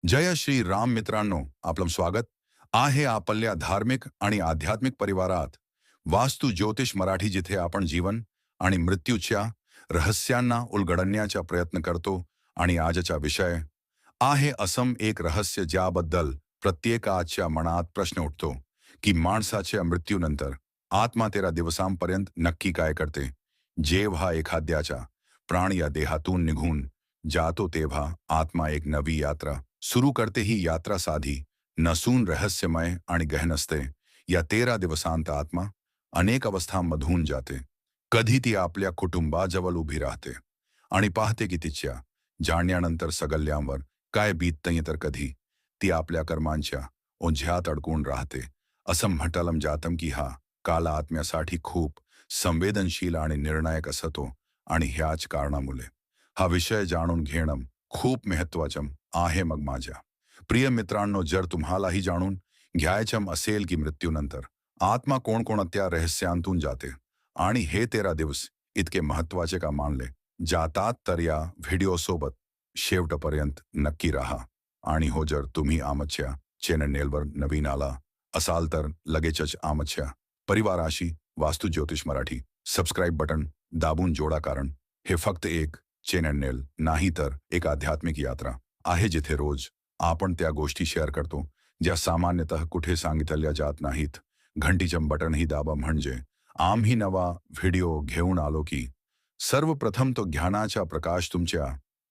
जय श्री राम मित्रांनो, आपलं स्वागत आहे आपल्या धार्मिक आणि आध्यात्मिक परिवारात. वास्तू ज्योतिष मराठी, जिथे आपण जीवन आणि मृत्यूच्या रहस्यांना उलगडण्याचा प्रयत्न करतो. आणि आजचा विषय आहे असम एक रहस्य, ज्याबद्दल प्रत्येकाच्या मनात प्रश्न उठतो की माणसाच्या मृत्यूनंतर आत्मा 13 दिवसांपर्यंत नक्की काय करते. जेव्हा एखाद्याचा प्राण या देहातून निघून जातो, तेव्हा आत्मा एक नवी यात्रा सुरू करते. ही यात्रा साधी नसून रहस्यमय आणि गहन असते. या 13 दिवसांत आत्मा अनेक अवस्थांमधून जाते. कधी ती आपल्या कुटुंबाजवळ उभी राहते आणि पाहते की तिच्या जाण्यानंतर सगळ्यांवर काय बीततंय, तर कधी ती आपल्या कर्मांच्या ओझ्यात अडकून राहते. असं म्हटलं जातं की हा काल आत्म्यासाठी खूप संवेदनशील आणि निर्णायक असतो. आणि ह्याच कारणामुळे हा विषय जाणून घेणं खूप महत्त्वाचं आहे. मग माझ्या प्रिय मित्रांनो, जर तुम्हालाही जाणून घ्यायचं असेल की मृत्यूनंतर आत्मा कोणकोणत्या रहस्यांतून जाते आणि हे 13 दिवस इतके महत्त्वाचे का मानले जातात, तर या व्हिडिओसोबत शेवटपर्यंत नक्की राहा. आणि हो, जर तुम्ही आमच्या चॅनलवर नवीन आला असाल तर लगेचच आमच्या परिवाराशी वास्तू ज्योतिष मराठी सबस्क्राईब बटन दाबून जोडा, कारण हे फक्त एक चॅनल नाही, तर एक आध्यात्मिक यात्रा आहे, जिथे रोज आपण त्या गोष्टी शेअर करतो ज्या सामान्यतः कुठे सांगितल्या जात नाहीत. घंटीचं बटनही दाबा, म्हणजे आम्ही नवा व्हिडिओ घेऊन आलो की सर्वप्रथम तो ज्ञानाचा प्रकाश तुमच्या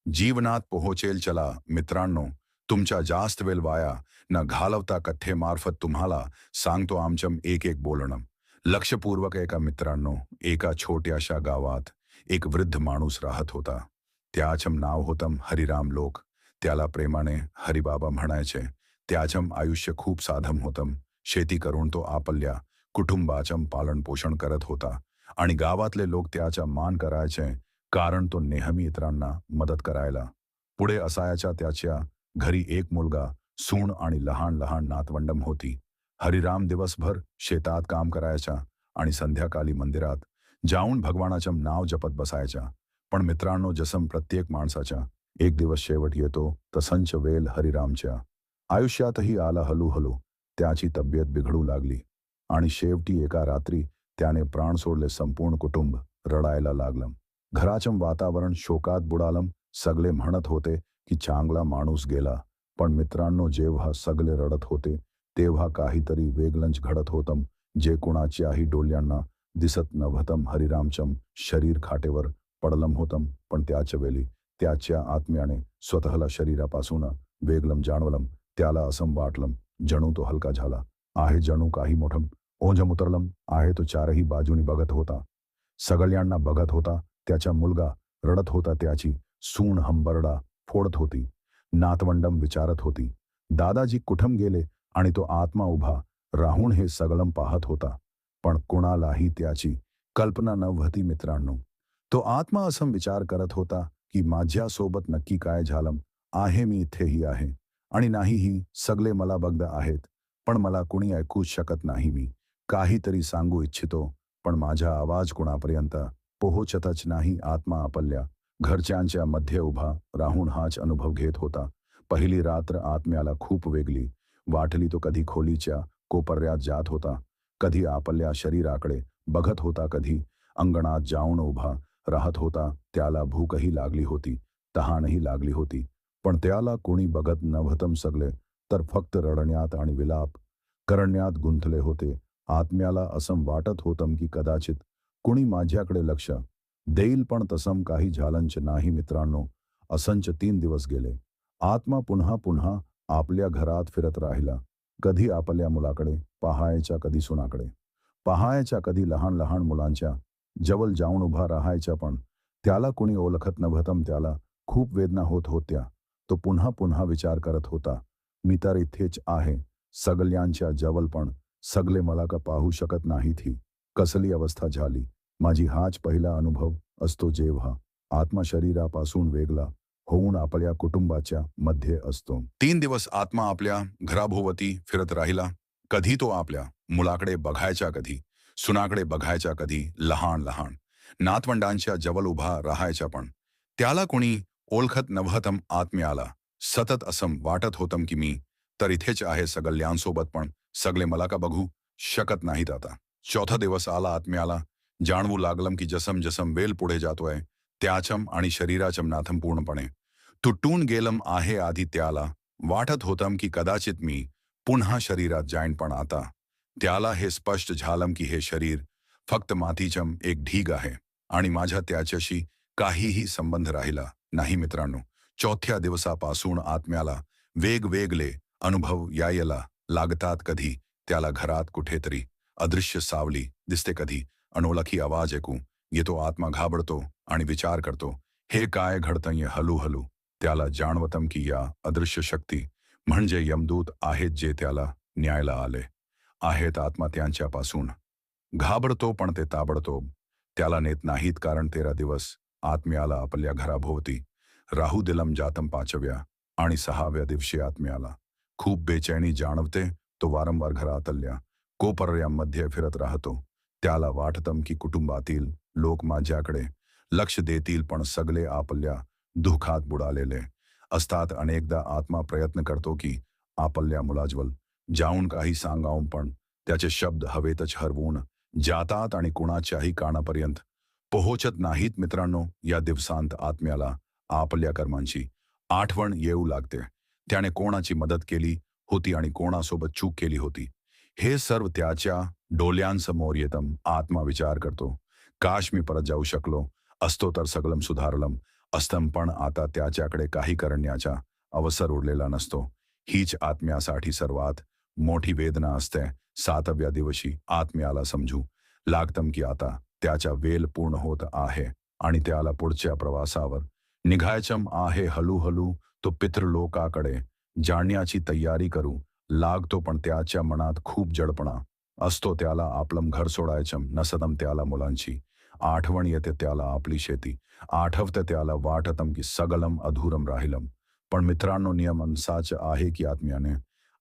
जीवनात पोहोचेल. चला मित्रांनो, तुमचा जास्त वेळ वाया न घालवता कथेमार्फत तुम्हाला सांगतो आमचं एक एक बोलणं लक्षपूर्वक. एका मित्रांनो, एका छोट्याशा गावात एक वृद्ध माणूस राहत होता. त्याचं नाव होतं हरिराम. लोक त्याला प्रेमाने हरिबाबा म्हणायचे. त्याचं आयुष्य खूप साधं होतं. शेती करून तो आपल्या कुटुंबाचं पालन पोषण करत होता आणि गावातले लोक त्याचा मान करायचे, कारण तो नेहमी इतरांना मदत करायला पुढे असायचा. त्याच्या घरी एक मुलगा, सून आणि लहान लहान नातवंडं होती. हरिराम दिवसभर शेतात काम करायचा आणि संध्याकाळी मंदिरात जाऊन भगवानाचं नाव जपत बसायचा. पण मित्रांनो, जसं प्रत्येक माणसाचा एक दिवस शेवट येतो, तसंच वेळ हरिरामच्या आयुष्यातही आला. हळूहळू त्याची तब्येत बिघडू लागली आणि शेवटी एका रात्री त्याने प्राण सोडले. संपूर्ण कुटुंब रडायला लागलं. घराचं वातावरण शोकात बुडालं. सगळे म्हणत होते की चांगला माणूस गेला. पण मित्रांनो, जेव्हा सगळे रडत होते, तेव्हा काहीतरी वेगळंच घडत होतं, जे कुणाच्याही डोळ्यांना दिसत नव्हतं. हरिरामचं शरीर खाटेवर पडलं होतं, पण त्याच्या वेळी त्याच्या आत्म्याने स्वतःला शरीरापासून वेगळं जाणवलं. त्याला असं वाटलं जणू तो हलका झाला आहे, जणू काही मोठं ओझं उतरलं आहे. तो चारही बाजूनी बघत होता, सगळ्यांना बघत होता. त्याचा मुलगा रडत होता, त्याची सून हंबरडा फोडत होती, नातवंडम विचारत होती, दादाजी कुठं गेले. आणि तो आत्मा उभा राहून हे सगळं पाहत होता, पण कोणालाही त्याची कल्पना नव्हती. मित्रांनो, तो आत्मा असं विचार करत होता की माझ्यासोबत नक्की काय झालं आहे. मी इथेही आहे आणि नाहीही सगळे मला बघत आहेत, पण मला कुणी ऐकूच शकत नाही. मी काहीतरी सांगू इच्छितो, पण माझा आवाज कुणापर्यंत पोहोचतच नाही. आत्मा आपल्या घरच्यांच्या मध्ये उभा राहून हाच अनुभव घेत होता. पहिली रात्र आत्म्याला खूप वेगळी वाटली. तो कधी खोलीच्या कोपऱ्यात जात होता, कधी आपल्या शरीराकडे बघत होता, कधी अंगणात जाऊन उभा राहत होता. त्याला भूकही लागली होती, तहानही लागली होती, पण त्याला कोणी बघत नव्हतं. सगळे तर फक्त रडण्यात आणि विलाप करण्यात गुंतले होते. आत्म्याला असं वाटत होतं की कदाचित कुणी माझ्याकडे लक्ष देईल, पण तसं काही झालंच नाही. मित्रांनो, असंच 3 दिवस गेले. आत्मा पुन्हा पुन्हा आपल्या घरात फिरत राहिला. कधी आपल्या मुलाकडे पाहायचा, कधी सुनाकडे पाहायचा, कधी लहान लहान मुलांच्या जवळ जाऊन उभा राहायचा, पण त्याला कुणी ओळखत नव्हतं. त्याला खूप वेदना होत होत्या. तो पुन्हा पुन्हा विचार करत होता, मी तर इथेच आहे सगळ्यांच्या जवळ, पण सगळे मला का पाहू शकत नाहीत. ही कसली अवस्था झाली माझी. हाच पहिला अनुभव असतो जेव्हा आत्मा शरीरापासून वेगळा होऊन आपल्या कुटुंबाच्या मध्ये असतो. 3 दिवस आत्मा आपल्या घराभोवती फिरत राहिला. कधी तो आपल्या मुलाकडे बघायचा, कधी सुनाकडे बघायचा, कधी लहान लहान नातवंडांच्या जवळ उभा राहायचा, पण त्याला कोणी ओळखत नव्हतं. आत्म्याला सतत असं वाटत होतं की मी तर इथेच आहे सगळ्यांसोबत, पण सगळे मला का बघू शकत नाहीत आता. चौथा दिवस आला. आत्म्याला जाणवू लागलं की जसम जसम वेल पुढे जातोय त्याचम आणि शरीराचम नाथम पूर्णपणे तुटून गेलम आहे. आधी त्याला वाटत होतं की कदाचित मी पुन्हा शरीरात जाईन, पण आता त्याला हे स्पष्ट झालं की हे शरीर फक्त मातीचम एक ढीग आहे आणि माझ्या त्याच्याशी काहीही संबंध राहिला नाही. मित्रांनो, चौथ्या दिवसापासून आत्म्याला वेगवेगळे अनुभव यायला लागतात. कधी त्याला घरात कुठेतरी अदृश्य सावली दिसते, कधी अनोळखी आवाज ऐकू येतो. आत्मा घाबरतो आणि विचार करतो, हे काय घडतंय. हळूहळू त्याला जाणवतं की या अदृश्य शक्ती म्हणजे यमदूत आहेत, जे त्याला न्यायला आले आहेत. आत्मा त्यांच्यापासून घाबरतो, पण ते ताबडतोब त्याला नेत नाहीत, कारण 13 दिवस आत्म्याला आपल्या घराभोवती राहू दिलम जातम. 5व्या आणि 6व्या दिवशी आत्म्याला खूप बेचैनी जाणवते. तो वारंवार घरातल्या कोपऱ्यांमध्ये फिरत राहतो. त्याला वाटतं की कुटुंबातील लोक माझ्याकडे लक्ष देतील, पण सगळे आपल्या दुःखात बुडालेले असतात. अनेकदा आत्मा प्रयत्न करतो की आपल्या मुलाजवळ जाऊन काही सांगावं, पण त्याचे शब्द हवेतच हरवून जातात आणि कुणाच्याही कानापर्यंत पोहोचत नाहीत. मित्रांनो, या दिवसांत आत्म्याला आपल्या कर्मांची आठवण येऊ लागते. त्याने कोणाची मदत केली होती आणि कोणासोबत चूक केली होती हे सर्व त्याच्या डोळ्यांसमोर येतं. आत्मा विचार करतो, काश मी परत जाऊ शकलो असतो तर सगळं सुधारलं असतं, पण आता त्याच्याकडे काही करण्याचा अवसर उरलेला नसतो. हीच आत्म्यासाठी सर्वात मोठी वेदना असते. 7व्या दिवशी आत्म्याला समजू लागतं की आता त्याचा वेळ पूर्ण होत आहे आणि त्याला पुढच्या प्रवासावर निघायचं आहे. हळूहळू तो पितृलोकाकडे जाण्याची तयारी करू लागतो, पण त्याच्या मनात खूप जडपणा असतो. त्याला आपलं घर सोडायचं नसतं. त्याला मुलांची आठवण येते, त्याला आपली शेती आठवते. त्याला वाटतं की सगळं अधुरं राहिलं. पण मित्रांनो, नियम असाच आहे की आत्म्याने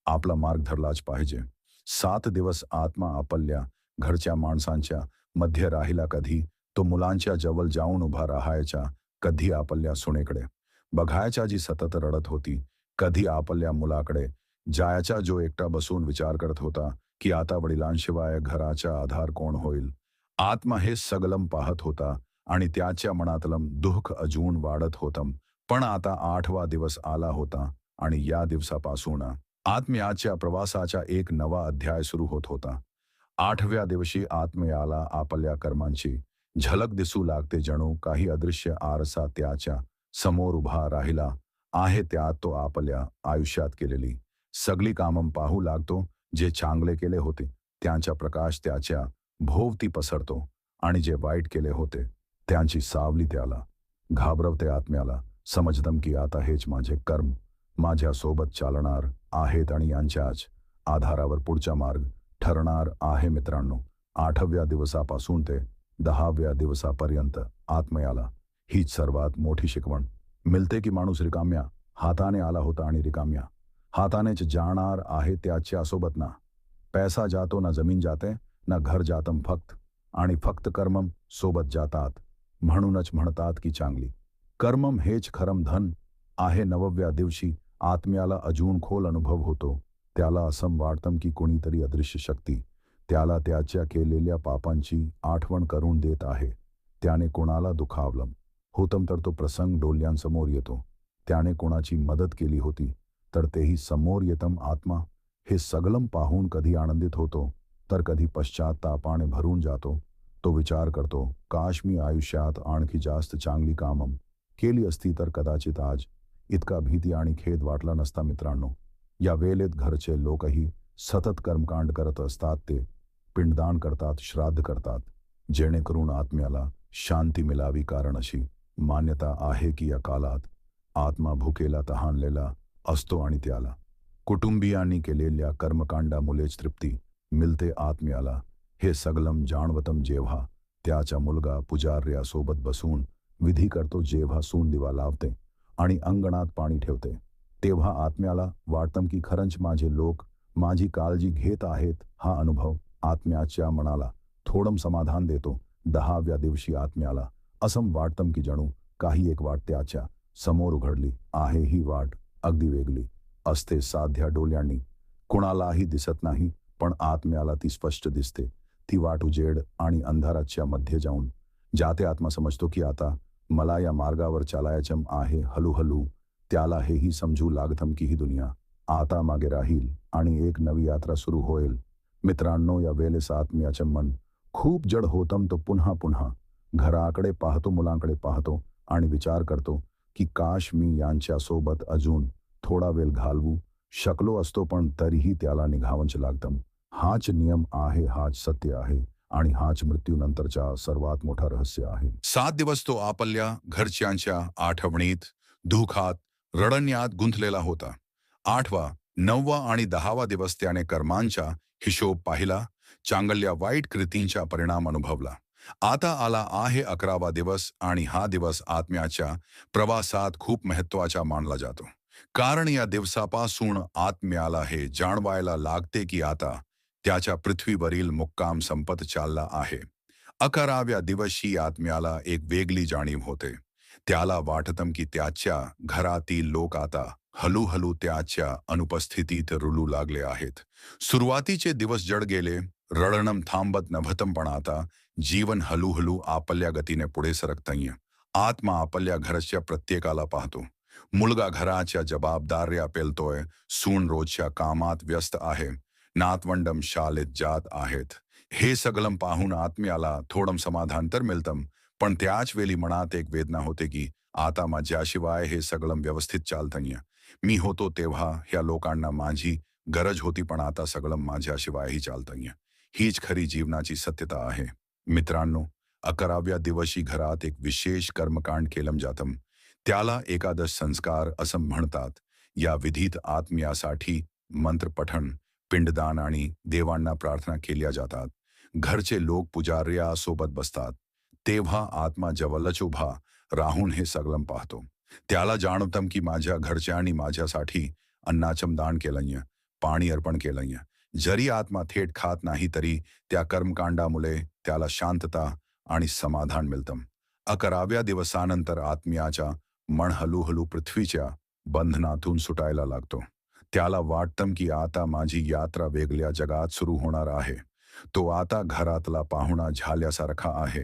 आपला मार्ग धरलाच पाहिजे. 7 दिवस आत्मा आपल्या घरच्या माणसांच्या मध्ये राहिला. कधी तो मुलांच्या जवळ जाऊन उभा राहायचा, कधी आपल्या सुनेकडे बघायचा जी सतत रडत होती, कधी आपल्या मुलाकडे जायचा जो एकटा बसून विचार करत होता की आता वडिलांशिवाय घराचा आधार कोण होईल. आत्मा हे सगळं पाहत होता आणि त्याच्या मनातलं दुःख अजून वाढत होतं. पण आता 8वा दिवस आला होता आणि या दिवसापासून आत्म्याच्या प्रवासाचा एक नवा अध्याय सुरू होत होता. 8व्या दिवशी आत्म्याला आपल्या कर्मांची झलक दिसू लागते. जणू काही अदृश्य आरसा त्याच्या समोर उभा राहिला आहे. त्यात तो आपल्या आयुष्यात केलेली सगळी कामं पाहू लागतो. जे चांगले केले होते त्यांचा प्रकाश त्याच्या भोवती पसरतो आणि जे वाईट केले होते त्यांची सावली त्याला घाबरवते. आत्म्याला समजतं की आता हेच माझे कर्म माझ्यासोबत चालणार आहेत आणि यांच्याच आधारावर पुढचा मार्ग ठरणार आहे. मित्रांनो, 8व्या दिवसापासून ते 10व्या दिवसापर्यंत आत्म्याला हीच सर्वात मोठी शिकवण मिळते की माणूस रिकाम्या हाताने आला होता आणि रिकाम्या हातानेच जाणार आहे. त्याच्यासोबत ना पैसा जातो, ना जमीन जाते, ना घर जातं, फक्त कर्मम सोबत जातात. म्हणूनच म्हणतात की चांगली कर्मम हेच खरम धन आहे. 9व्या दिवशी आत्म्याला अजून खोल अनुभव होतो. त्याला असं वाटतं की कोणीतरी अदृश्य शक्ती त्याला त्याच्या केलेल्या पापांची आठवण करून देत आहे. त्याने कोणाला दुखावलं होतं तर तो प्रसंग डोळ्यांसमोर येतो. त्याने कोणाची मदत केली होती तर तेही समोर येतं. आत्मा हे सगळं पाहून कधी आनंदित होतो तर कधी पश्चात्तापाने भरून जातो. तो विचार करतो, काश मी आयुष्यात आणखी जास्त चांगली कामं केली असती तर कदाचित आज इतका भीती आणि खेद वाटला नसता. मित्रांनो, या वेळेत घरचे लोकही सतत कर्मकांड करत असतात. ते पिंडदान करतात, श्राद्ध करतात, जेणेकरून आत्म्याला शांती मिळावी. कारण अशी मान्यता आहे की या काळात आत्मा भुकेला तहानलेला असतो आणि त्याला कुटुंबियांनी केलेल्या कर्मकांडामुळेच तृप्ती मिळते. आत्म्याला हे सगळं जाणवतं जेव्हा त्याचा मुलगा पुजाऱ्यासोबत बसून विधी करतो, जेव्हा सून दिवा लावते आणि अंगणात पाणी ठेवते, तेव्हा आत्म्याला वाटतं की खरंच माझे लोक माझी काळजी घेत आहेत. हा अनुभव आत्म्याच्या मनाला थोडं समाधान देतो. 10व्या दिवशी आत्म्याला असं वाटतं की जणू काही एक वाट त्याच्या समोर उघडली आहे. ही वाट अगदी वेगळी असते, साध्या डोळ्यांनी. कुणालाही दिसत नाही, पण आत्म्याला ती स्पष्ट दिसते. ती वाट उजेड आणि अंधाराच्या मध्ये जाऊन जाते. आत्मा समजतो की आता मला या मार्गावर चालायचं आहे. हळूहळू त्याला हेही समजू लागतं की ही दुनिया आता मागे राहील आणि एक नवी यात्रा सुरू होईल. मित्रांनो, या वेळेस आत्म्याचं मन खूप जड होतं. तो पुन्हा पुन्हा घराकडे पाहतो, मुलांकडे पाहतो आणि विचार करतो की काश मी यांच्यासोबत अजून थोडा वेळ घालवू शकलो असतो, पण तरीही त्याला निघावंच लागतं. हाच नियम आहे, हाच सत्य आहे आणि हाच मृत्यूनंतरचा सर्वात मोठा रहस्य आहे. 7 दिवस तो आपल्या घरच्यांच्या आठवणीत, दुःखात, रडण्यात गुंतलेला होता. 8वा, 9वा आणि 10वा दिवस त्याने कर्मांचा हिशोब पाहिला, चांगल्या वाईट कृतींचा परिणाम अनुभवला. आता आला आहे 11वा दिवस आणि हा दिवस आत्म्याच्या प्रवासात खूप महत्त्वाचा मानला जातो. कारण या दिवसापासून आत्म्याला हे जाणवायला लागते की आता त्याच्या पृथ्वीवरील मुक्काम संपत चालला आहे. 11व्या दिवशी आत्म्याला एक वेगळी जाणीव होते. त्याला वाटतं की त्याच्या घरातील लोक आता हळूहळू त्याच्या अनुपस्थितीत रुळू लागले आहेत. सुरुवातीचे दिवस जड गेले, रडणं थांबत नव्हतं, पण आता जीवन हळूहळू आपल्या गतीने पुढे सरकतंय. आत्मा आपल्या घरच्या प्रत्येकाला पाहतो. मुलगा घराच्या जबाबदाऱ्या पेलतोय, सून रोजच्या कामात व्यस्त आहे, नातवंडम शाळेत जात आहेत. हे सगळं पाहून आत्म्याला थोडं समाधान तर मिळतं, पण त्याच वेळी मनात एक वेदना होते की आता माझ्याशिवाय हे सगळं व्यवस्थित चालतंय. मी होतो तेव्हा ह्या लोकांना माझी गरज होती, पण आता सगळं माझ्याशिवायही चालतंय. हीच खरी जीवनाची सत्यता आहे. मित्रांनो, 11व्या दिवशी घरात एक विशेष कर्मकांड केलं जातं. त्याला एकादश संस्कार असं म्हणतात. या विधीत आत्म्यासाठी मंत्रपठण, पिंडदान आणि देवांना प्रार्थना केल्या जातात. घरचे लोक पुजाऱ्यासोबत बसतात. तेव्हा आत्मा जवळच उभा राहून हे सगळं पाहतो. त्याला जाणवतं की माझ्या घरच्यांनी माझ्यासाठी अन्नाचं दान केलंय, पाणी अर्पण केलंय. जरी आत्मा थेट खात नाही, तरी त्या कर्मकांडामुळे त्याला शांतता आणि समाधान मिळतं. 11व्या दिवसानंतर आत्म्याच्या मन हळूहळू पृथ्वीच्या बंधनातून सुटायला लागतो. त्याला वाटतं की आता माझी यात्रा वेगळ्या जगात सुरू होणार आहे. तो आता घरातला पाहुणा झाल्यासारखा आहे.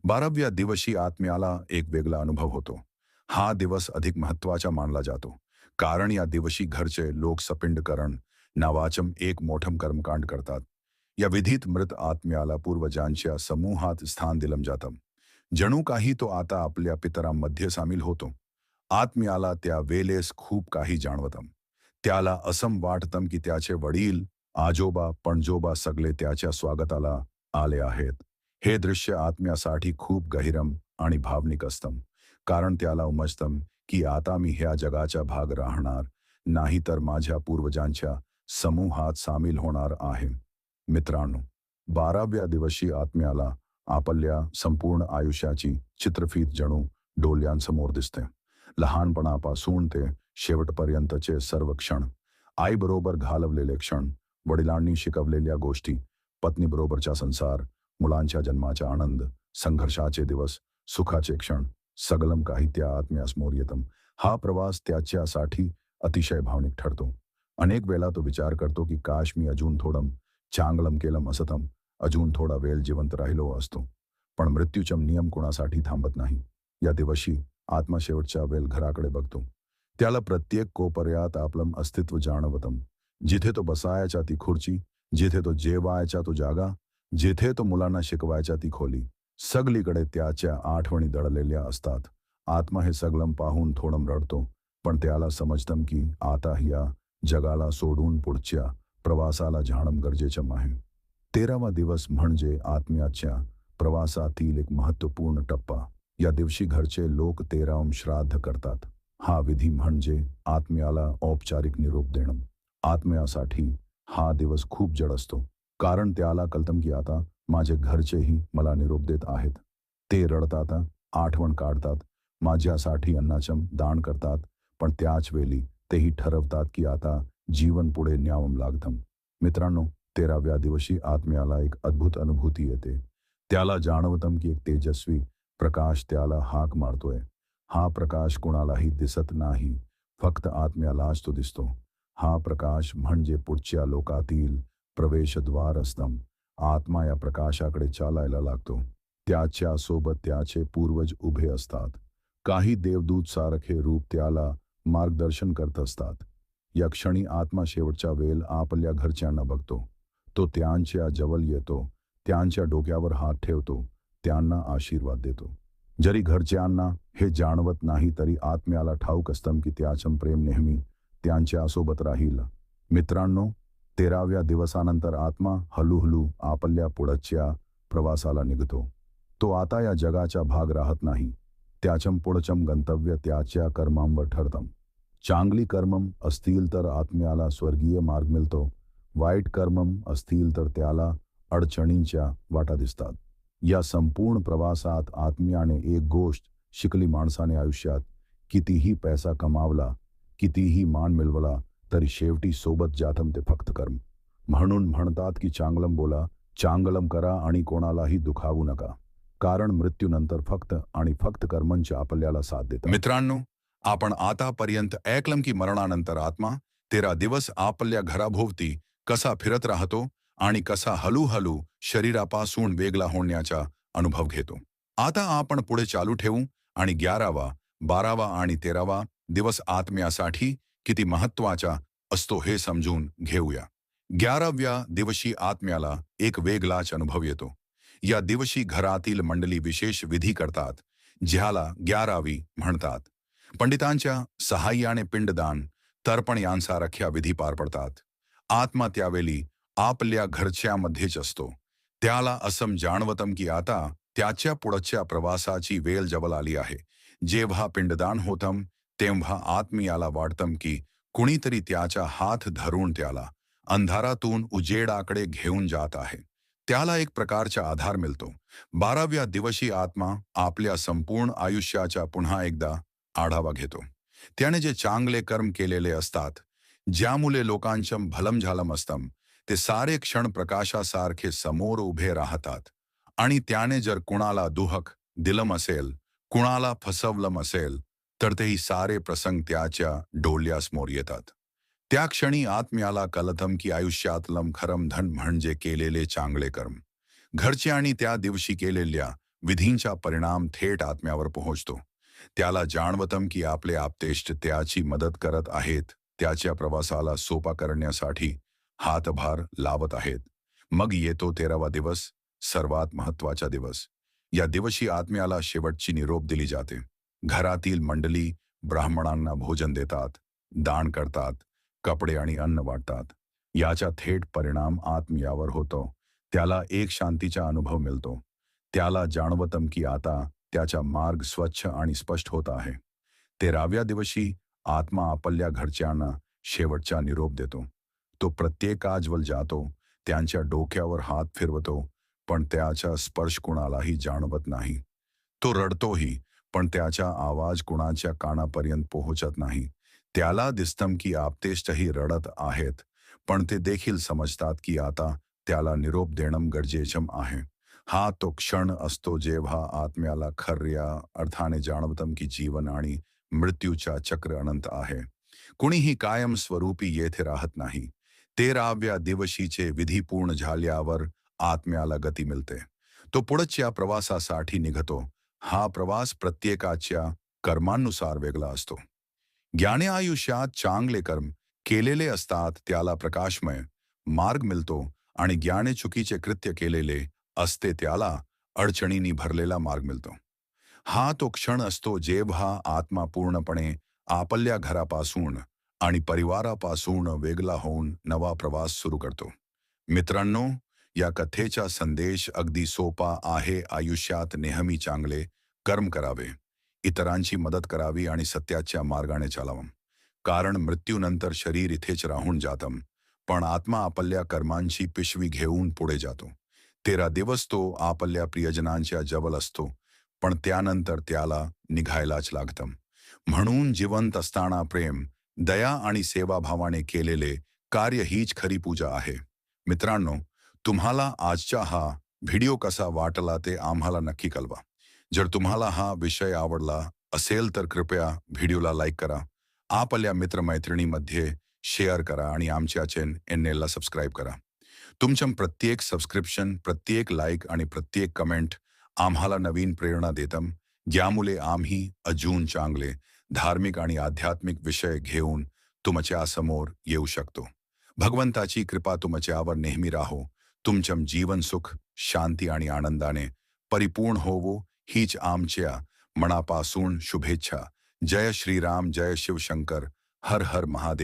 12व्या दिवशी आत्म्याला एक वेगळा अनुभव होतो. हा दिवस अधिक महत्त्वाचा मानला जातो, कारण या दिवशी घरचे लोक सपिंडकरण नावाचं एक मोठं कर्मकांड करतात. या विधीत मृत आत्म्याला पूर्वजांच्या समूहात स्थान दिलं जातं. जणू काही तो आता आपल्या पितरांमध्ये सामील होतो. आत्म्याला त्या वेळेस खूप काही जाणवतं. त्याला असं वाटतं की त्याचे वडील, आजोबा, पणजोबा सगळे त्याच्या स्वागताला आले आहेत. हे दृश्य आत्म्यासाठी खूप गहिरं आणि भावनिक असतं, कारण त्याला उमजतं की आता मी ह्या जगाचा भाग राहणार नाही, तर माझ्या पूर्वजांच्या समूहात सामील होणार आहे. मित्रांनो, 12व्या दिवशी आत्म्याला आपल्या संपूर्ण आयुष्याची चित्रफीत जणू डोळ्यांसमोर दिसते. लहानपणापासून ते शेवटपर्यंतचे सर्व क्षण, आईबरोबर घालवलेले क्षण, वडिलांनी शिकवलेल्या गोष्टी, पत्नीबरोबरचा संसार, मुलांच्या जन्माचा आनंद, संघर्षाचे दिवस, सुखाचे क्षण, सगळं काही त्या आत्म्यासमोर येतं. हा प्रवास त्याच्यासाठी अतिशय भावनिक ठरतो. अनेक वेळा तो विचार करतो की काश मी अजून थोडं चांगलं केलं असतं, अजून थोडा वेळ जिवंत राहिलो असतो. पण मृत्यूचा नियम कोणासाठी थांबत नाही. या दिवशी आत्मा शेवटच्या वेळ घराकडे बघतो. त्याला प्रत्येक कोपऱ्यात आपलं अस्तित्व जाणवतं. जिथे तो बसायचा ती खुर्ची, जिथे तो जेवायचा तो जागा, जिथे तो मुलांना शिकवायचा ती खोली, सगळीकडे त्याच्या आठवणी दडलेल्या असतात. आत्मा हे सगळं पाहून थोडं रडतो, पण त्याला समजतं की आता या जगाला सोडून पुढच्या प्रवासाला जाणं गरजेचं आहे. 13वा दिवस म्हणजे आत्म्याच्या प्रवासातील एक महत्त्वपूर्ण टप्पा. या दिवशी घरचे लोक 13व श्राद्ध करतात. हा विधी म्हणजे आत्म्याला औपचारिक निरोप देणं. आत्म्यासाठी हा दिवस खूप जड असतो, कारण त्याला कळतं की आता माझे घरचेही मला निरोप देत आहेत. ते रडतात, आठवण काढतात, माझ्यासाठी अन्नाचं दान करतात, पण त्याच वेळी तेही ठरवतात की आता जीवन पुढे न्यावं लागतं. मित्रांनो, 13व्या दिवशी आत्म्याला एक अद्भुत अनुभूती येते. त्याला जाणवतं की एक तेजस्वी प्रकाश त्याला हाक मारतोय. हा प्रकाश कोणालाही दिसत नाही, फक्त आत्म्यालाच तो दिसतो. हा प्रकाश म्हणजे पुढच्या लोकातील प्रवेशद्वार असतं. आत्मा या प्रकाशाकडे चालायला लागतो. त्याच्या सोबत त्याचे पूर्वज उभे असतात. काही देवदूत सारखे रूप त्याला मार्गदर्शन करत असतात. या क्षणी आत्मा शेवटच्या वेळ आपल्या घरच्यांना बघतो. तो त्यांच्या जवळ येतो, त्यांच्या डोक्यावर हात ठेवतो, त्यांना आशीर्वाद देतो. जरी घरच्यांना हे जाणवत नाही तरी आत्म्याला ठाऊक असतं की त्याचं प्रेम नेहमी त्यांच्यासोबत राहील. मित्रांनो, 13व्या दिवसानंतर आत्मा हळूहळू आपल्या पुढच्या प्रवासाला निघतो. तो आता या जगाचा भाग राहत नाही. त्याचं पुढचं गंतव्य त्याच्या कर्मांवर ठरतं. चांगली कर्म असतील तर आत्म्याला स्वर्गीय मार्ग मिळतो. वाईट कर्म असतील तर त्याला अडचणींच्या वाटा दिसतात. या संपूर्ण प्रवासात आत्म्याने एक गोष्ट शिकली. माणसाने आयुष्यात कितीही पैसा कमावला, कितीही मान मिळवला तरी शेवटी सोबत जातं ते फक्त कर्म. म्हणून म्हणतात की चांगलं बोला, चांगलं करा आणि कोणालाही दुखावू नका. कारण मृत्यूनंतर फक्त आणि फक्त कर्मांचे आपल्याला साथ देतात. मित्रांनो, आपण आतापर्यंत ऐकलं की मरणानंतर आत्मा 13 दिवस आपल्या घराभोवती कसा फिरत राहतो आणि कसा हळूहळू शरीरापासून वेगळा होण्याचा अनुभव घेतो. आता आपण पुढे चालू ठेवू आणि 11वा, 12वा आणि 13वा दिवस आत्म्यासाठी किती महत्त्वाचा असतो हे समजून घेऊया. 11व्या दिवशी आत्म्याला एक वेगळाच अनुभव येतो. या दिवशी घरातील मंडळी विशेष विधी करतात, ज्याला 11वी म्हणतात. पंडितांच्या सहाय्याने पिंडदान, तर्पण यांसारख्या विधी पार पडतात. आत्मा त्यावेळी आपल्या घरच्यामध्येच असतो. त्याला असं जाणवतं की आता त्याच्या पुढच्या प्रवासाची वेळ जवळ आली आहे. जेव्हा पिंडदान होतं तेव्हा आत्म्याला वाटतं की कुणीतरी त्याचा हात धरून त्याला अंधारातून उजेडाकडे घेऊन जात आहे. त्याला एक प्रकारचा आधार मिळतो. 12व्या दिवशी आत्मा आपल्या संपूर्ण आयुष्याचा पुन्हा एकदा आढावा घेतो. त्याने जे चांगले कर्म केलेले असतात, ज्यामुळे लोकांचं भलं झालं असतं, ते सारे क्षण प्रकाशासारखे समोर उभे राहतात. आणि त्याने जर कुणाला दुःख दिलं असेल, कुणाला फसवलं असेल, तर तेही सारे प्रसंग त्याच्या डोळ्यासमोर येतात. त्या क्षणी आत्म्याला कळतं की आयुष्यातलं खरं धन म्हणजे केलेले चांगले कर्म. घरच्यांनी त्या दिवशी केलेल्या विधींचा परिणाम थेट आत्म्यावर पोहोचतो. त्याला जाणवतं की आपले आप्तेष्ट त्याची मदत करत आहेत, त्याच्या प्रवासाला सोपा करण्यासाठी हातभार लावत आहेत. मग येतो 13वा दिवस, सर्वात महत्त्वाचा दिवस. या दिवशी आत्म्याला शेवटची निरोप दिली जाते. घरातील मंडळी ब्राह्मणांना भोजन देतात, दान करतात, कपडे आणि अन्न वाटतात. याचा थेट परिणाम आत्म्यावर होतो. त्याला एक शांतीचा अनुभव मिळतो. त्याला जाणवतं की आता त्याचा मार्ग स्वच्छ आणि स्पष्ट होत आहे. 13व्या दिवशी आत्मा आपल्या घरच्यांना शेवटचा निरोप देतो. तो प्रत्येकाजवळ जातो, त्यांच्या डोक्यावर हात फिरवतो, पण त्याचा स्पर्श कुणालाही जाणवत नाही. तो रडतोही, पण त्याचा आवाज कुणाच्या कानापर्यंत पोहोचत नाही. त्याला दिसतं की आप्तेष्टही रडत आहेत, पण ते देखील समजतात की आता त्याला निरोप देणं गरजेचं आहे. हा तो क्षण असतो जेव्हा आत्म्याला खऱ्या अर्थाने जाणवतं की जीवन आणि मृत्यूचा चक्र अनंत आहे. कुणीही कायम स्वरूपी येथे राहत नाही. 13व्या दिवशीचे विधी पूर्ण झाल्यावर आत्म्याला गती मिळते. तो पुढच्या प्रवासासाठी निघतो. हा प्रवास प्रत्येकाच्या कर्मानुसार वेगळा असतो. ज्ञानी आयुष्यात चांगले कर्म केलेले असतात त्याला प्रकाशमय मार्ग मिळतो आणि ज्ञाने चुकीचे कृत्य केलेले असते त्याला अडचणींनी भरलेला मार्ग मिळतो. हा तो क्षण असतो जेव्हा आत्मा पूर्णपणे आपल्या घरापासून आणि परिवारापासून वेगळा होऊन नवा प्रवास सुरू करतो. मित्रांनो, या कथेचा संदेश अगदी सोपा आहे. आयुष्यात नेहमी चांगले कर्म करावे, इतरांची मदत करावी आणि सत्याच्या मार्गाने चालावं. कारण मृत्यूनंतर शरीर इथेच राहून जातं, पण आत्मा आपल्या कर्मांची पिशवी घेऊन पुढे जातो. 13 दिवस तो आपल्या प्रियजनांच्या जवळ असतो, पण त्यानंतर त्याला निघायलाच लागतं. म्हणून जिवंत असताना प्रेम, दया आणि सेवाभावाने केलेले कार्य हीच खरी पूजा आहे. मित्रांनो, तुम्हाला आजचा हा व्हिडिओ कसा वाटला ते आम्हाला नक्की कळवा. जर तुम्हाला हा विषय आवडला असेल तर कृपया व्हिडिओला लाईक करा आपल्या मित्रमैत्रिणीमध्ये शेअर करा आणि आमच्या चॅनेलला सबस्क्राईब करा. तुमच्या प्रत्येक सबस्क्रिप्शन, प्रत्येक लाईक आणि प्रत्येक कमेंट आम्हाला नवीन प्रेरणा देतं, ज्यामुळे आम्ही अजून चांगले धार्मिक आणि आध्यात्मिक विषय घेऊन तुमच्या समोर येऊ शकतो. भगवंताची कृपा तुमच्यावर नेहमी राहो. तुमचं जीवन सुख, शांती आणि आनंदाने परिपूर्ण होवो हीच आमच्या मनापासून शुभेच्छा. जय श्रीराम, जय शिवशंकर, हर हर महादेव.